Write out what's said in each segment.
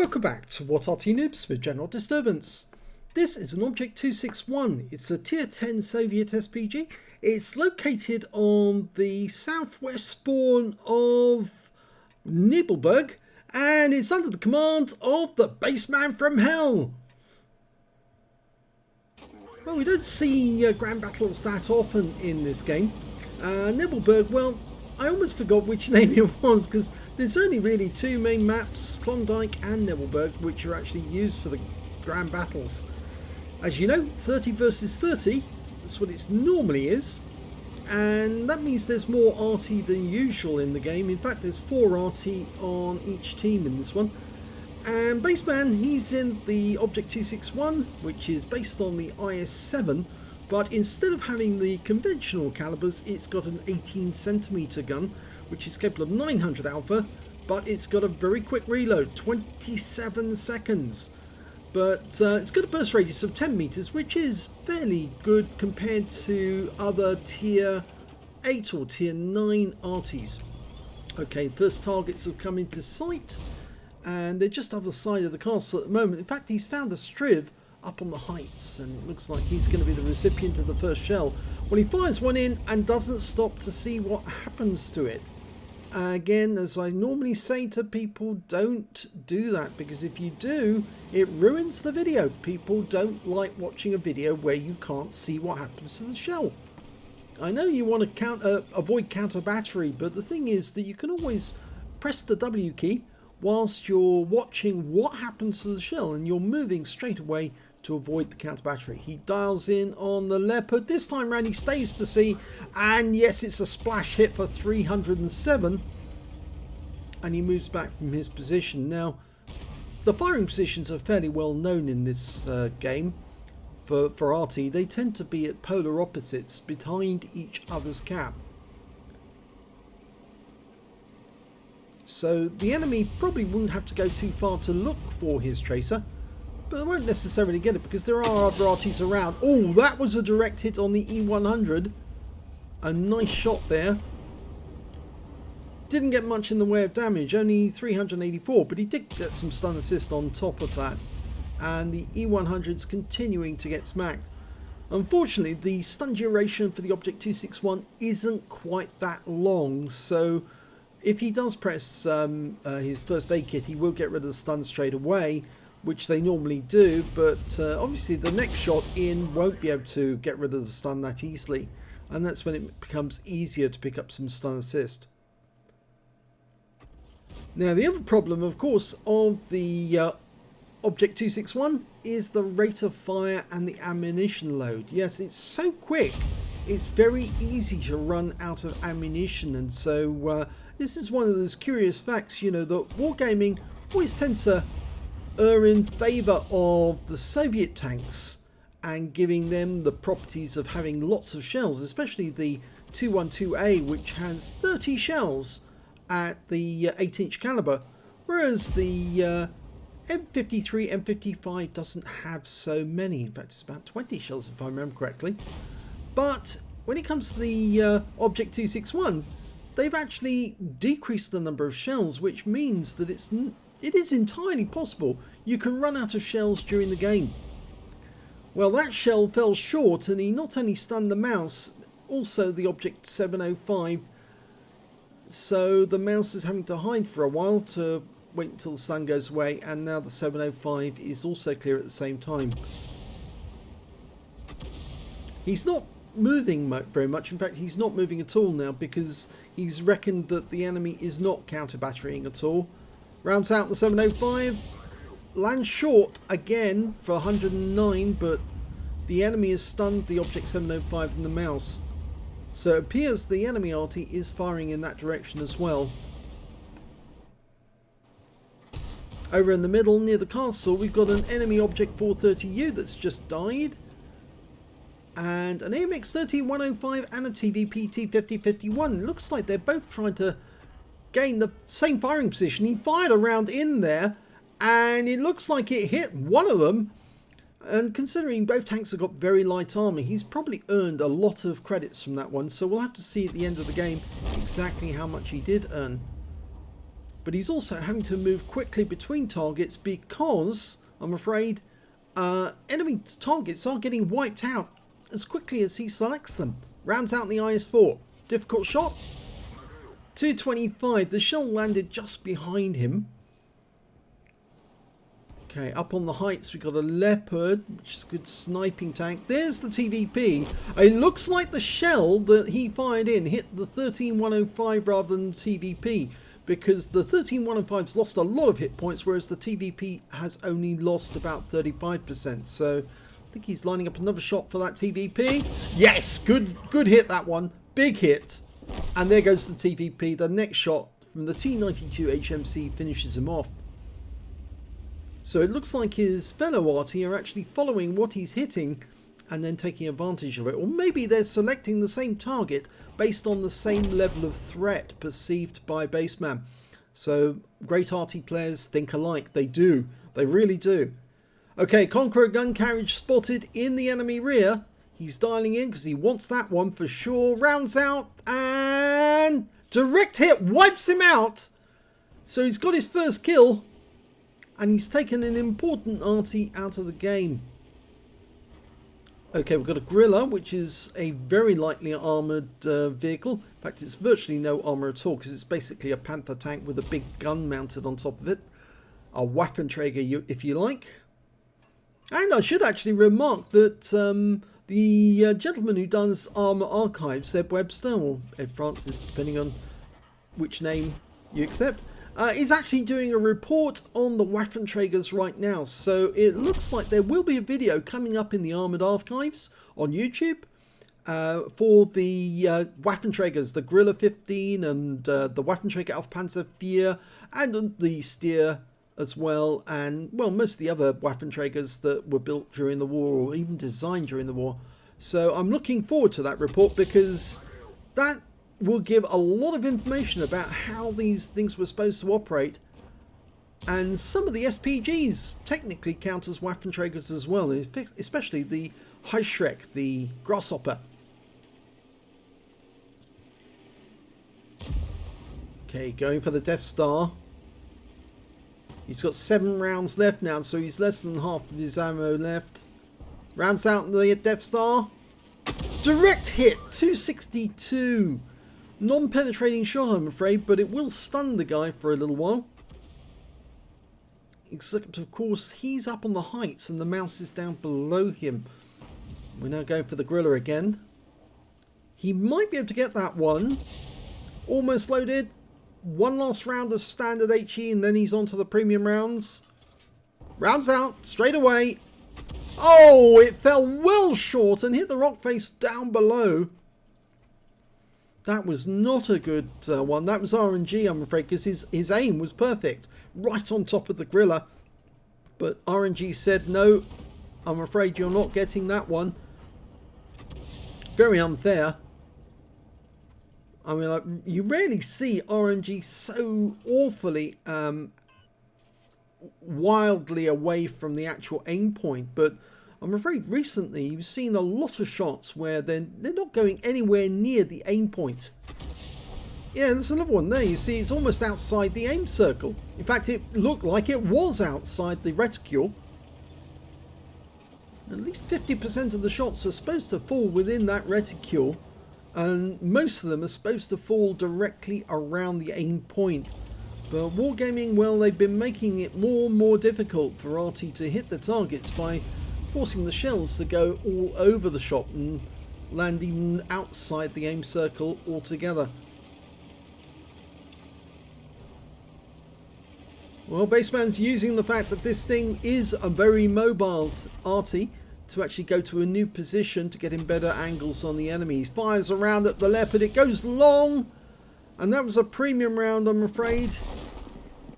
Welcome back to What Arty Noobs with General Disturbance. This is an Object 261. It's a Tier 10 Soviet SPG. It's located on the southwest spawn of Nebelburg, and it's under the command of the BassmanFromHell. Well, we don't see grand battles that often in this game. Nebelburg, well, I almost forgot which name it was because there's only really two main maps, Klondike and Nebelburg, which are actually used for the grand battles. As you know, 30 versus 30, that's what it normally is. And that means there's more Arty than usual in the game. In fact, there's 4 Arty on each team in this one. And Bassman, he's in the Object 261, which is based on the IS-7. But instead of having the conventional calibers, it's got an 18cm gun, which is capable of 900 alpha, but it's got a very quick reload, 27 seconds. But it's got a burst radius of 10 meters, which is fairly good compared to other tier 8 or tier 9 Arties. Okay, first targets have come into sight, and they're just other side of the castle at the moment. In fact, he's found a Striv up on the heights, and it looks like he's going to be the recipient of the first shell. Well, he fires one in and doesn't stop to see what happens to it. Again, as I normally say to people, don't do that, because if you do, it ruins the video. People don't like watching a video where you can't see what happens to the shell. I know you want to avoid counter battery, but the thing is that you can always press the W key whilst you're watching what happens to the shell, and you're moving straight away to avoid the counter battery. He dials in on the Leopard. This time round he stays to see, and yes, it's a splash hit for 307, and he moves back from his position. Now, the firing positions are fairly well known in this game for Arty. They tend to be at polar opposites behind each other's cap. So the enemy probably wouldn't have to go too far to look for his tracer, but they won't necessarily get it because there are other Arties around. Oh, that was a direct hit on the E100. A nice shot there. Didn't get much in the way of damage, only 384, but he did get some stun assist on top of that. And the E100's continuing to get smacked. Unfortunately, the stun duration for the Object 261 isn't quite that long, so if he does press his first aid kit, he will get rid of the stun straight away, which they normally do, but obviously the next shot in won't be able to get rid of the stun that easily, and that's when it becomes easier to pick up some stun assist. Now, the other problem, of course, of the Object 261 is the rate of fire and the ammunition load. Yes, it's so quick, it's very easy to run out of ammunition, and so this is one of those curious facts, you know, that wargaming always tends to err in favour of the Soviet tanks and giving them the properties of having lots of shells, especially the 212A, which has 30 shells at the 8-inch caliber, whereas the M53, M55 doesn't have so many. In fact, it's about 20 shells if I remember correctly. But when it comes to the Object 261, they've actually decreased the number of shells, which means that it is entirely possible you can run out of shells during the game. Well, that shell fell short, and he not only stunned the mouse, also the Object 705, so the mouse is having to hide for a while to wait until the stun goes away, and now the 705 is also clear at the same time. He's not moving very much. In fact, he's not moving at all now because he's reckoned that the enemy is not counter batterying at all. Rounds out the 705, lands short again for 109, but the enemy has stunned the Object 705 and the mouse. So it appears the enemy Arty is firing in that direction as well. Over in the middle near the castle, we've got an enemy Object 430U that's just died, and an AMX-13-105 and a TVP T5051. It looks like they're both trying to gain the same firing position. He fired a round in there, and it looks like it hit one of them. And considering both tanks have got very light armour, he's probably earned a lot of credits from that one. So we'll have to see at the end of the game exactly how much he did earn. but he's also having to move quickly between targets because, I'm afraid, enemy targets are getting wiped out as quickly as he selects them. Rounds out the IS-4. Difficult shot. 225. The shell landed just behind him. Okay, up on the heights we've got a Leopard, which is a good sniping tank. There's the TVP. It looks like the shell that he fired in hit the 13105 rather than the TVP, because the 13105's lost a lot of hit points, whereas the TVP has only lost about 35%. So I think he's lining up another shot for that TVP. Yes, good hit, that one. Big hit. And there goes the TVP. The next shot from the T92 HMC finishes him off. So it looks like his fellow Arty are actually following what he's hitting and then taking advantage of it. Or maybe they're selecting the same target based on the same level of threat perceived by Bassman. So great Arty players think alike. They do. They really do. Okay, Conqueror gun carriage spotted in the enemy rear. He's dialing in because he wants that one for sure. Rounds out and direct hit wipes him out. So he's got his first kill. And he's taken an important Arty out of the game. Okay, we've got a Gorilla, which is a very lightly armoured vehicle. In fact, it's virtually no armour at all, because it's basically a Panther tank with a big gun mounted on top of it. A Waffenträger, if you like. And I should actually remark that the gentleman who does Armour Archives, Ed Webster, or Ed Francis, depending on which name you accept, is actually doing a report on the Waffenträgers right now. So it looks like there will be a video coming up in the Armoured Archives on YouTube for the Waffenträgers, the Gorilla 15 and the Waffenträger auf Panzer 4 and the Stier as well, and well, most of the other Waffenträgers that were built during the war or even designed during the war. So I'm looking forward to that report, because that will give a lot of information about how these things were supposed to operate, and some of the SPGs technically count as Waffenträgers as well, especially the Heuschreck, the Grasshopper. Okay, going for the Death Star. He's got 7 rounds left now, so he's less than half of his ammo left. Rounds out the Death Star. Direct hit, 262. Non-penetrating shot, I'm afraid, but it will stun the guy for a little while. Except, of course, he's up on the heights and the mouse is down below him. We're now going for the Gorilla again. He might be able to get that one. Almost loaded. One last round of standard HE and then he's on to the premium rounds. Rounds out, straight away. Oh, it fell well short and hit the rock face down below. That was not a good one. That was RNG, I'm afraid, because his aim was perfect. Right on top of the Gorilla. But RNG said, no, I'm afraid you're not getting that one. Very unfair. I mean, you rarely see RNG so awfully wildly away from the actual aim point, but I'm afraid recently you've seen a lot of shots where they're not going anywhere near the aim point. Yeah, there's another one there. You see, it's almost outside the aim circle. In fact, it looked like it was outside the reticule. At least 50% of the shots are supposed to fall within that reticule, and most of them are supposed to fall directly around the aim point. But Wargaming, well, they've been making it more and more difficult for Arty to hit the targets by forcing the shells to go all over the shot and land even outside the aim circle altogether. Well, Bassman's using the fact that this thing is a very mobile Arty to actually go to a new position to get in better angles on the enemy. He fires around at the Leopard, it goes long, and that was a premium round, I'm afraid.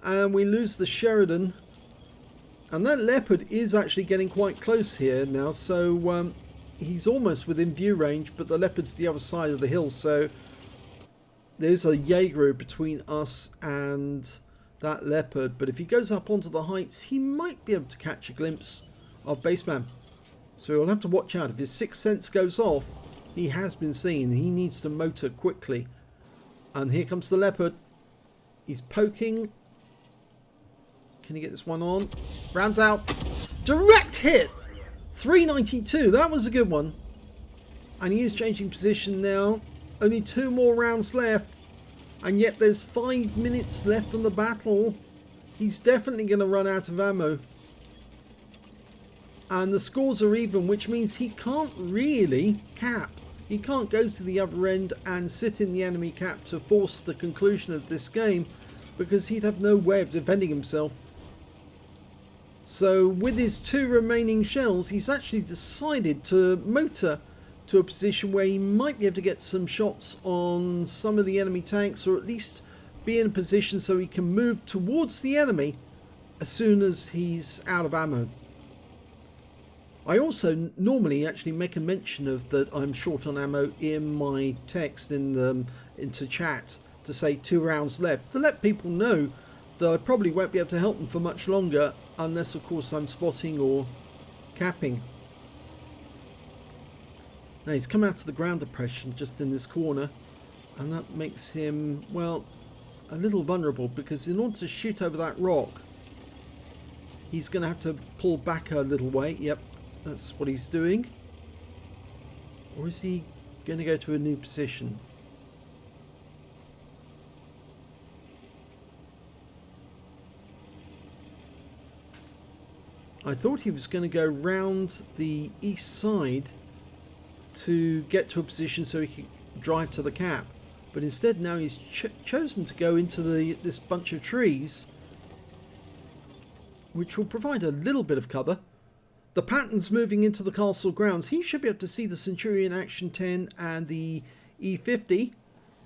And we lose the Sheridan. And that Leopard is actually getting quite close here now, so he's almost within view range, but the Leopard's the other side of the hill, so there's a Jaeger between us and that Leopard. But if he goes up onto the heights, he might be able to catch a glimpse of Bassman. So we'll have to watch out. If his sixth sense goes off, he has been seen. He needs to motor quickly. And here comes the Leopard. He's poking. Can he get this one on? Rounds out. Direct hit! 392. That was a good one. And he is changing position now. Only 2 more rounds left. And yet there's 5 minutes left on the battle. He's definitely going to run out of ammo. And the scores are even, which means he can't really cap. He can't go to the other end and sit in the enemy cap to force the conclusion of this game, because he'd have no way of defending himself. So with his 2 remaining shells, he's actually decided to motor to a position where he might be able to get some shots on some of the enemy tanks, or at least be in a position so he can move towards the enemy as soon as he's out of ammo. I also normally actually make a mention of that I'm short on ammo in my text into chat to say 2 rounds left, to let people know that I probably won't be able to help them for much longer, unless of course I'm spotting or capping. Now he's come out of the ground depression just in this corner, and that makes him, well, a little vulnerable, because in order to shoot over that rock he's going to have to pull back a little way. Yep, that's what he's doing. Or is he going to go to a new position? I thought he was going to go round the east side to get to a position so he could drive to the cap, but instead now he's chosen to go into this bunch of trees, which will provide a little bit of cover. The Patton's moving into the castle grounds. He should be able to see the Centurion Action 10 and the E50,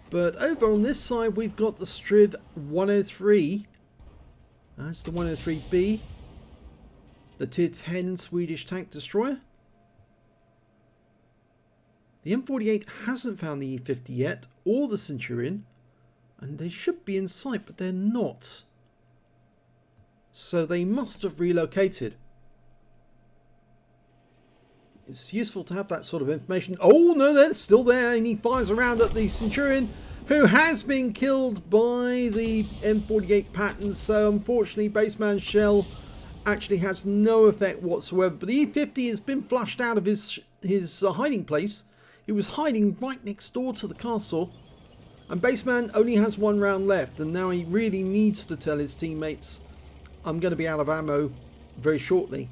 but over on this side we've got the Striv 103. That's the 103B, the Tier 10 Swedish tank destroyer. The M48 hasn't found the E50 yet, or the Centurion, and they should be in sight, but they're not. So they must have relocated. It's useful to have that sort of information. Oh no, they're still there, and he fires around at the Centurion, who has been killed by the M48 Patton. So unfortunately, Bassman's shell actually has no effect whatsoever. But the E50 has been flushed out of his hiding place. He was hiding right next door to the castle, and Bassman only has 1 round left, and now he really needs to tell his teammates, I'm going to be out of ammo very shortly.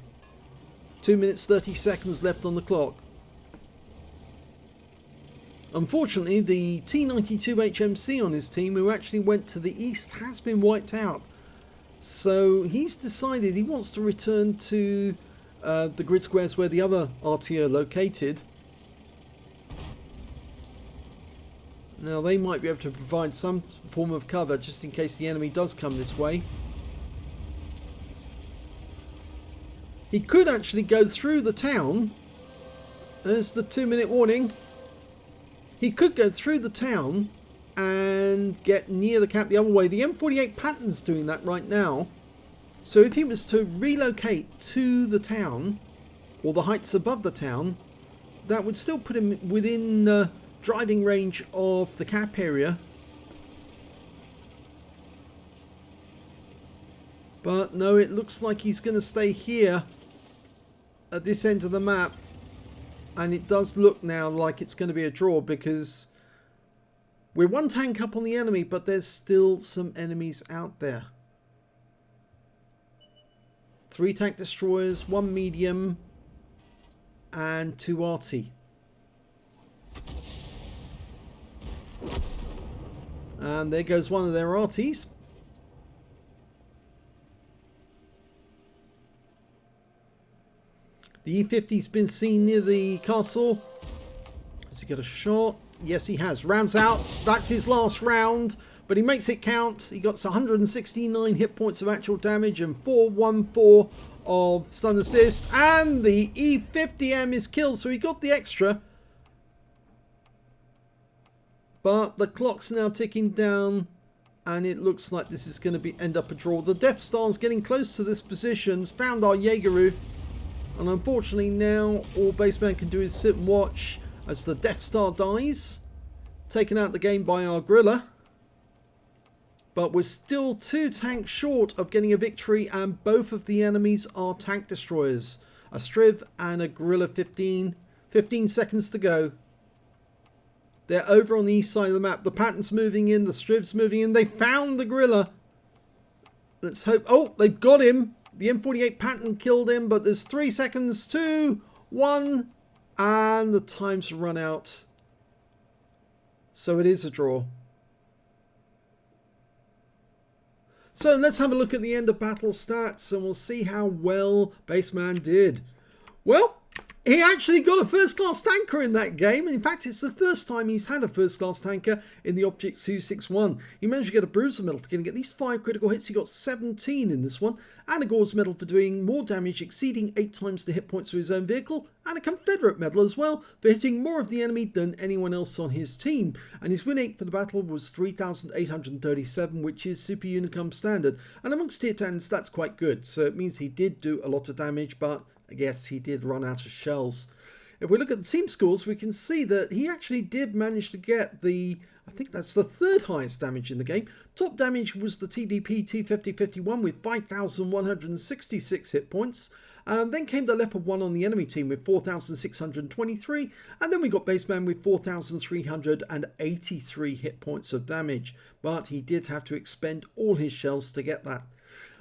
2 minutes 30 seconds left on the clock. Unfortunately, the T92 HMC on his team, who actually went to the east, has been wiped out. So he's decided he wants to return to the grid squares where the other Arty are located. Now they might be able to provide some form of cover just in case the enemy does come this way. He could actually go through the town. There's the 2-minute warning. He could go through the town and get near the cap the other way. The M48 Patton's doing that right now. So if he was to relocate to the town, or the heights above the town, that would still put him within driving range of the cap area. But no, it looks like he's going to stay here at this end of the map, and it does look now like it's going to be a draw, because we're 1 tank up on the enemy, but there's still some enemies out there. 3 tank destroyers, 1 medium, and 2 Arty. And there goes one of their Arties. The E50's been seen near the castle. Has he got a shot? Yes, he has. Rounds out. That's his last round, but he makes it count. He got 169 hit points of actual damage and 414 of stun assist. And the E50M is killed, so he got the extra. But the clock's now ticking down, and it looks like this is going to end up a draw. The Death Star's getting close to this position. Found our Jaegeru, and unfortunately now all Bassman can do is sit and watch as the Death Star dies, taken out the game by our Gorilla. but we're still 2 tanks short of getting a victory, and both of the enemies are tank destroyers. A Striv and a Gorilla 15. 15 seconds to go. They're over on the east side of the map. The Patton's moving in, the Striv's moving in. They found the Gorilla. Let's hope. Oh, they've got him. The M48 Patton killed him, but there's 3 seconds, 2, 1, and the time's run out. So it is a draw. So let's have a look at the end of battle stats, and we'll see how well Bassman did. Well, he actually got a first-class tanker in that game. In fact, it's the first time he's had a first-class tanker in the Object 261. He managed to get a Bruiser medal for getting at least 5 critical hits. He got 17 in this one, and a Gore's medal for doing more damage, exceeding 8 times the hit points of his own vehicle, and a Confederate medal as well for hitting more of the enemy than anyone else on his team. And his win rate for the battle was 3,837, which is Super Unicum standard. And amongst tier 10s, that's quite good. So it means he did do a lot of damage, but I guess he did run out of shells. If we look at the team scores, we can see that he actually did manage to get the, I think that's the 3rd highest damage in the game. Top damage was the TVP T5051 with 5,166 hit points. Then came the Leopard 1 on the enemy team with 4,623. And then we got Bassman with 4,383 hit points of damage. But he did have to expend all his shells to get that.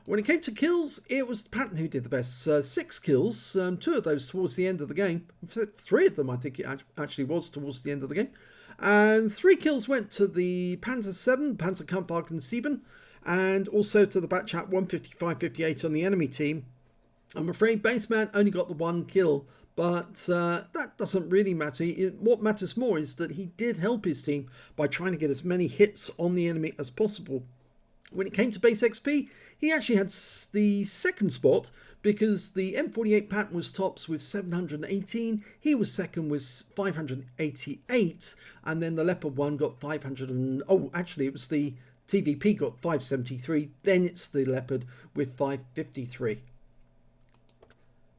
When it came to kills, it was Patton who did the best. 6 kills, 2 of those towards the end of the game. 3 of them I think it actually was towards the end of the game. And 3 kills went to the Panzer 7, Panzerkampfwagen 7, and also to the Batchat 155-58 on the enemy team. I'm afraid Bassman only got the 1 kill, but that doesn't really matter. What matters more is that he did help his team by trying to get as many hits on the enemy as possible. When it came to base XP, he actually had the 2nd spot because the M48 Patton was tops with 718, he was 2nd with 588, and then the Leopard 1 got 500 and, oh actually it was the TVP got 573, then it's the Leopard with 553.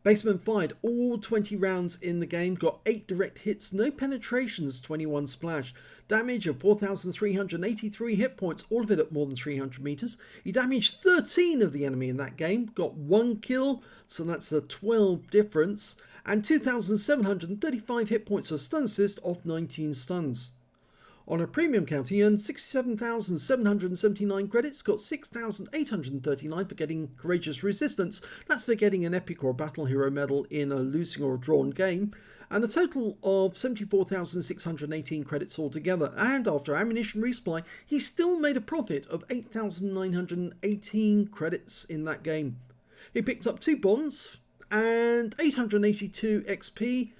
Bassman fired all 20 rounds in the game, got 8 direct hits, no penetrations, 21 splash, damage of 4,383 hit points, all of it at more than 300 meters. He damaged 13 of the enemy in that game, got 1 kill, so that's a 12 difference, and 2,735 hit points of stun assist off 19 stuns. On a premium count, he earned 67,779 credits, got 6,839 for getting Courageous Resistance. That's for getting an Epic or Battle Hero medal in a losing or a drawn game. And a total of 74,618 credits altogether. And after ammunition resupply, he still made a profit of 8,918 credits in that game. He picked up 2 bonds and 882 XP.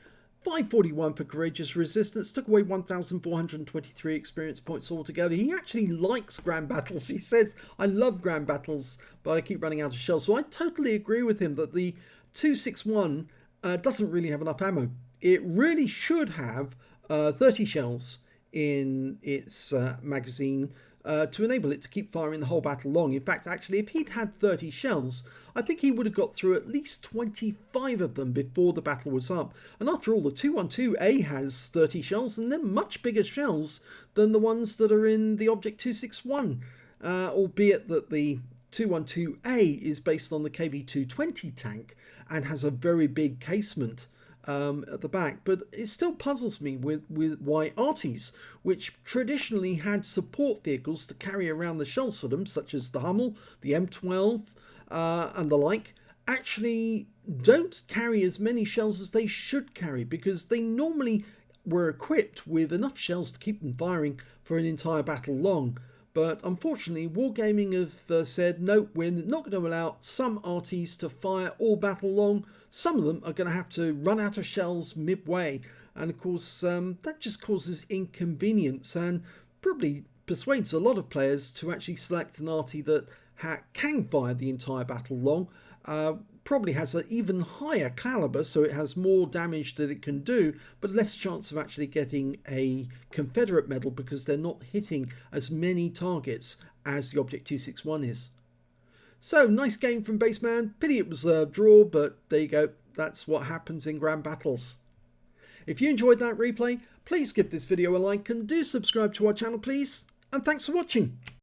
541 for Courageous Resistance, took away 1,423 experience points altogether. He actually likes Grand Battles. He says, I love Grand Battles, but I keep running out of shells. So I totally agree with him that the 261 doesn't really have enough ammo. It really should have 30 shells in its magazine to enable it to keep firing the whole battle long. In fact, actually, if he'd had 30 shells, I think he would have got through at least 25 of them before the battle was up. And after all, the 212A has 30 shells, and they're much bigger shells than the ones that are in the Object 261, albeit that the 212A is based on the KV-220 tank and has a very big casement at the back, but it still puzzles me with why Artys, which traditionally had support vehicles to carry around the shells for them, such as the Hummel, the M12 and the like, actually don't carry as many shells as they should carry, because they normally were equipped with enough shells to keep them firing for an entire battle long. But unfortunately, Wargaming have said, no, we're not going to allow some Artys to fire all battle long. Some of them are going to have to run out of shells midway. And of course, that just causes inconvenience and probably persuades a lot of players to actually select an Arty that can fire the entire battle long. Probably has an even higher caliber, so it has more damage that it can do, but less chance of actually getting a Confederate medal because they're not hitting as many targets as the Object 261 is. So, nice game from Bassman. Pity it was a draw, but there you go. That's what happens in Grand Battles. If you enjoyed that replay, please give this video a like and do subscribe to our channel, please. And thanks for watching.